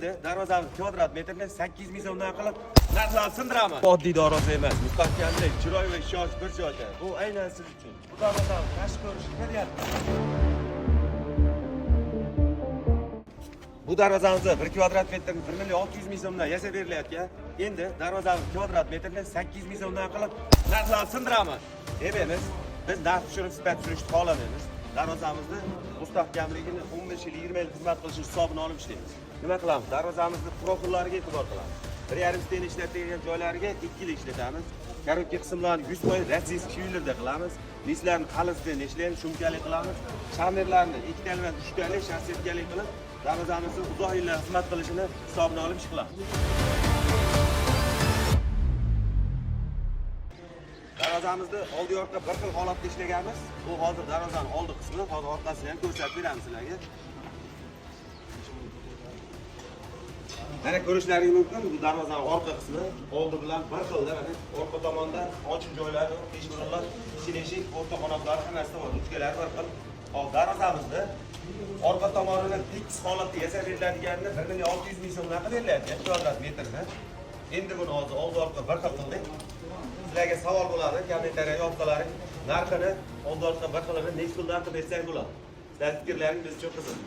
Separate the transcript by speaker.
Speaker 1: Darvozamiz kvadrat metrini 8 ming so'mdan qilib narxlarni sindiraman. Oddiy darvoza emas, mustahkamlik, chiroy va ishonch bir joyda. Bu aynan siz uchun. Bu darvozani tashqi ko'rinishi beryapti. Bu darvozamizni 1 kvadrat metrini 1 million 600 ming so'mdan yasab berilayotgan. Endi darvozamiz kvadrat metrini 8 ming so'mdan qilib narxlarni sindiraman. Demaymiz, biz narx tushirib sifat tushirishni xohlamaymiz. Darvozamizni mustahkamligini 15 yil 20 yil xizmat qilishi hisobini olib ishlaymiz. Nima qilamiz? Darvozamizni profillariga e'tibor qilamiz. 1,5 sten ishlatilgan joylariga 2 yil ishlatamiz. Korotka qismlarni 100% rossiyskiy shivlerda qilamiz. Nislarni qalin ishlaymiz, shumkali qilamiz. Shamerlarni 2 tali va 3 tali shassetkali qilib, darvozamizni uzoq yillar xizmat qilishini hisobini olib ish qilamiz. Darvozamizni oldi orqa bir xil holatda ishlaganmiz. Bu hozir darvozaning oldi qismi, hozir orqasini ham ko'rsatib beramiz sizlarga. Mana ko'rishlaringiz mumkin, bu darvozaning orqa qismi oldi bilan bir xilda, mana orqa tomonda ochiq joylari, peshbirlar, eshik, o'rta qanotlari hammasi bor, uchkalari bir xil. Hozir darvozamizni orqa tomonini tekis holatda yasab beriladiganini 1 million 600 ming so'mdan qilib berilyapti, kvadrat metrini. Endi buni hozir oldi orqa bir xil qildik. Sizlarga savol bo'ladi, kommentariyaga yozsalaring, narxini oldi orqa bir xilini necha puldan qilib bersak bo'ladi. Sizlar fikrlaringiz biz uchun qiziq.